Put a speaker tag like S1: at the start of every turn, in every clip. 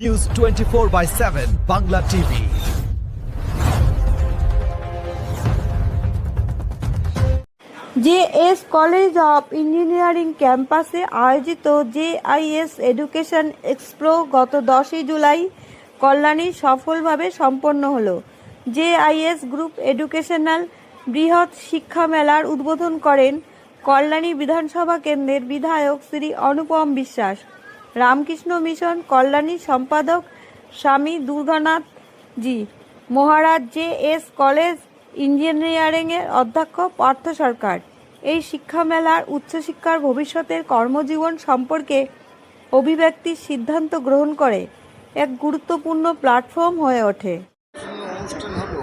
S1: News 24/7 Bangla TV.
S2: JS college of engineering ক্যাম্পাসে আয়োজিত JIS education expo গত 10 জুলাই কল্যাণী সফলভাবে সম্পন্ন হলো। জেআইএস গ্রুপ এডুকেশনাল বৃহৎ শিক্ষা মেলার উদ্বোধন করেন কল্যাণী বিধানসভা কেন্দ্রের বিধায়ক শ্রী অনুপম বিশ্বাস। রামকৃষ্ণ মিশন কল্যাণী সম্পাদক স্বামী দুর্গানাথ জি মহারাজ, জেএস কলেজ ইঞ্জিনিয়ারিংয়ের অধ্যক্ষ পার্থ সরকার। এই শিক্ষা মেলার উচ্চশিক্ষার ভবিষ্যতের কর্মজীবন সম্পর্কে অভিব্যক্তির সিদ্ধান্ত গ্রহণ করে এক গুরুত্বপূর্ণ প্ল্যাটফর্ম হয়ে ওঠে।
S3: অনুষ্ঠান হলো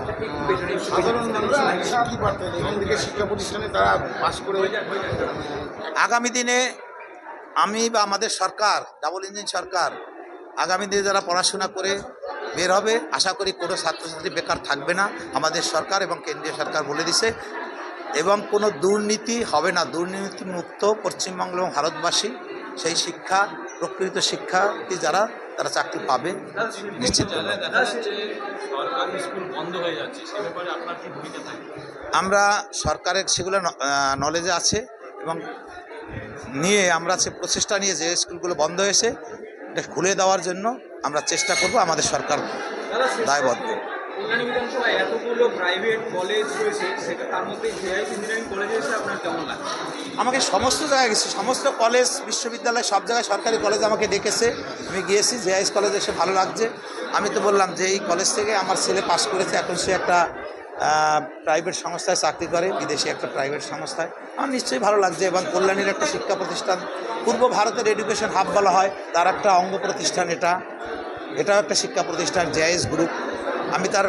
S3: সাধারণ মানুষের কি বার্তা এখান থেকে শিক্ষা প্রতিষ্ঠানে তারা পাস করে
S4: আগামী দিনে আমি বা আমাদের সরকার, ডাবল ইঞ্জিন সরকার, আগামী দিনে যারা পড়াশোনা করে বের হবে, আশা করি কোনো ছাত্রছাত্রী বেকার থাকবে না। আমাদের সরকার এবং কেন্দ্রীয় সরকার বলে দিছে, এবং কোনো দুর্নীতি হবে না। দুর্নীতি মুক্ত পশ্চিমবঙ্গ এবং ভারতবাসী সেই শিক্ষা, প্রকৃত শিক্ষার্থী যারা, তারা চাকরি পাবে নিশ্চিত। আমরা সরকারের সেগুলো নলেজে আছে এবং নিয়ে আমরা প্রচেষ্টা নিয়ে যে স্কুলগুলো বন্ধ হয়েছে এটা খুলে দেওয়ার জন্য আমরা চেষ্টা করব। আমাদের সরকার দায়বদ্ধ।
S5: কল্যাণী বিধানসভায় এতগুলো প্রাইভেট কলেজ রয়েছে, সেটা তার মধ্যে জেআইএস ইঞ্জিনিয়ারিং কলেজে এসে আপনার কেমন লাগে?
S4: আমাকে সমস্ত জায়গায় গেছি, সমস্ত কলেজ, বিশ্ববিদ্যালয়, সব জায়গায় সরকারি কলেজ আমাকে ডেকেছে, আমি গিয়েছি। জেআইএস কলেজে এসে ভালো লাগছে। আমি তো বললাম যে এই কলেজ থেকে আমার ছেলে পাশ করেছে, এখন সে একটা প্রাইভেট সংস্থায় চাকরি করে, বিদেশি একটা প্রাইভেট সংস্থায়। আমার নিশ্চয়ই ভালো লাগছে। এবং কল্যাণীর একটা শিক্ষা প্রতিষ্ঠান, পূর্ব ভারতের এডুকেশন হাব বলা হয়, তার একটা অঙ্গ প্রতিষ্ঠান এটাও একটা শিক্ষা প্রতিষ্ঠান, জেআইএস গ্রুপ। আমি তার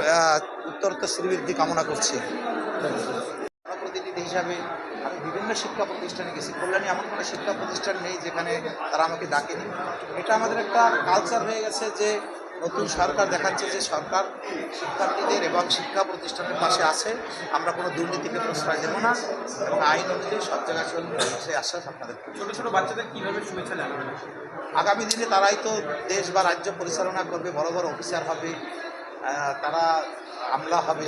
S4: উত্তরোত্তর শ্রীবৃদ্ধি কামনা করছি। প্রতিনিধি হিসাবে আমি বিভিন্ন শিক্ষা প্রতিষ্ঠানে গেছি। কল্যাণী এমন কোনো শিক্ষা প্রতিষ্ঠান নেই যেখানে তারা আমাকে ডাকেনি। এটা আমাদের একটা কালচার হয়ে গেছে যে নতুন সরকার দেখাচ্ছে যে সরকার শিক্ষার্থীদের এবং শিক্ষা প্রতিষ্ঠানের পাশে আছে। আমরা কোনো দুর্নীতিকে প্রশ্রয় দেবো না এবং আইন অনুযায়ী সব জায়গায় চলবে, সেই আশ্বাস আপনাদের।
S5: ছোটো ছোটো বাচ্চাদের কীভাবে শুভেচ্ছা জানাবেন?
S4: আগামী দিনে তারাই তো দেশ বা রাজ্য পরিচালনা করবে, বড় বড় অফিসার হবে, তারা আমলা হবে,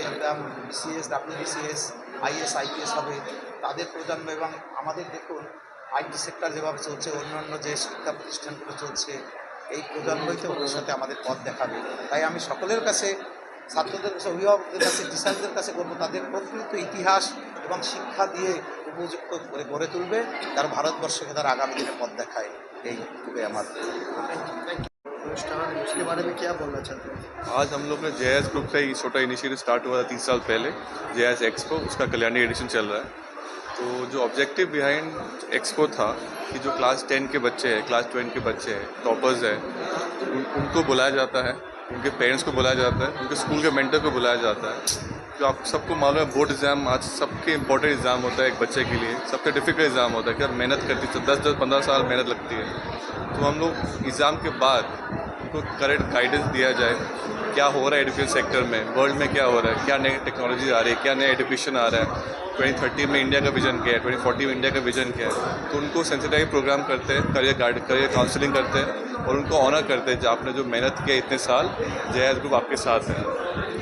S4: বিসিএস, ডাব্লিউবিসিএস, আইএস, আইপিএস হবে। তাদের প্রজন্ম এবং আমাদের দেখুন আইটি সেক্টর যেভাবে চলছে, অন্যান্য যে শিক্ষা প্রতিষ্ঠানগুলো চলছে, এই প্রজন্মই তো ভবিষ্যতে আমাদের পথ দেখাবে। তাই আমি সকলের কাছে, ছাত্রদের কাছে, অভিভাবকদের কাছে, টিচারদের কাছে করবো, তাদের প্রকৃত ইতিহাস এবং শিক্ষা দিয়ে উপযুক্ত করে গড়ে তুলবে, তার ভারতবর্ষকে তার আগামী দিনে পথ দেখায়। এইটুকুই আমার।
S3: उसके बारे में क्या बोलना चाहते हैं?
S6: आज हम लोग ने जेएस ग्रुप का ही छोटा इनिशिएटिव स्टार्ट हुआ था 3 साल पहले, जेएस एक्सपो। उसका कल्याणी एडिशन चल रहा है। तो जो ऑब्जेक्टिव बिहाइंड एक्सपो था कि जो क्लास 10 के बच्चे हैं, क्लास 12 के बच्चे हैं, टॉपर्स हैं, उनको बुलाया जाता है, उनके पेरेंट्स को बुलाया जाता है, उनके स्कूल के मेंटर को बुलाया जाता है। जो आप सबको मालूम है, बोर्ड एग्ज़ाम आज सबके इम्पोर्टेंट एग्ज़ाम होता है एक बच्चे के लिए, सबसे डिफिकल्ट एग्ज़ाम होता है कि आप मेहनत करती है, 10-15 साल मेहनत लगती है। तो हम लोग एग्ज़ाम के बाद उनको करेक्ट गाइडेंस दिया जाए, क्या हो रहा है एजुकेशन सेक्टर में, वर्ल्ड में क्या हो रहा है, क्या नई टेक्नोलॉजी आ रही है, क्या नया एजुकेशन आ रहा है, 2030 में इंडिया का विजन क्या है, 2040 में इंडिया का विजन क्या है। तो उनको सेंसिटाइज प्रोग्राम करते हैं, करियर काउंसलिंग करते हैं और उनको ऑनर करते हैं जो आपने जो मेहनत किया इतने साल, जेएस ग्रुप आपके साथ है।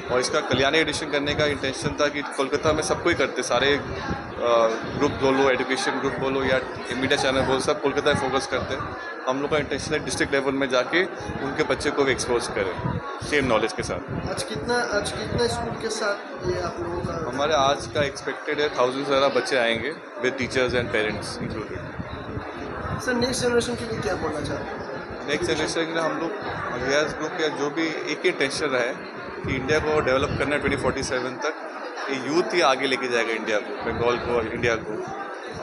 S6: और इसका कल्याणी एडिशन करने का इंटेंशन था कि कोलकाता में सबको ही करते, सारे ग्रुप बोलो, एजुकेशन ग्रुप बोलो या मीडिया चैनल बोलो, सब कोलकाता में फोकस करते हैं। हम लोग का इंटेंशन है डिस्ट्रिक्ट लेवल में जाके उनके बच्चे को भी एक्सपोज करें सेम नॉलेज के साथ।
S3: आज कितना स्कूल के साथ ये आप लोगों का?
S6: हमारे आज का एक्सपेक्टेड है 1000 से ज़्यादा बच्चे आएंगे with teachers and parents included.
S3: Sir next generation के लिए क्या बोलना चाहते हैं?
S6: नेक्स्ट जनरेशन के लिए हम लोग जेएस ग्रुप का जो भी एक ही इंटेंशन रहा है कि इंडिया को डेवलप करना है 2047 तक। ये यूथ ही आगे लेके जाएगा इंडिया को, बंगाल को और इंडिया को।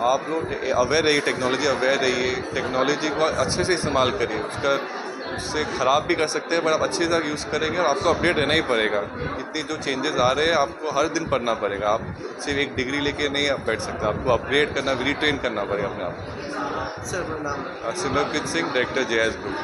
S6: आप लोग अवेयर रहिए, टेक्नोलॉजी अवेयर रहिए, टेक्नोलॉजी को अच्छे से इस्तेमाल करिए। उससे ख़राब भी कर सकते हैं, पर आप अच्छे से यूज़ करेंगे और आपको अपडेट रहना ही पड़ेगा। इतनी जो चेंजेस आ रहे हैं आपको हर दिन पढ़ना पड़ेगा। आप सिर्फ एक डिग्री लेके नहीं आप बैठ सकते, आपको अपग्रेड करना, रिट्रेन करना पड़ेगा अपने आप को।
S3: सर नाम?
S6: Simranpreet Singh, director JS group.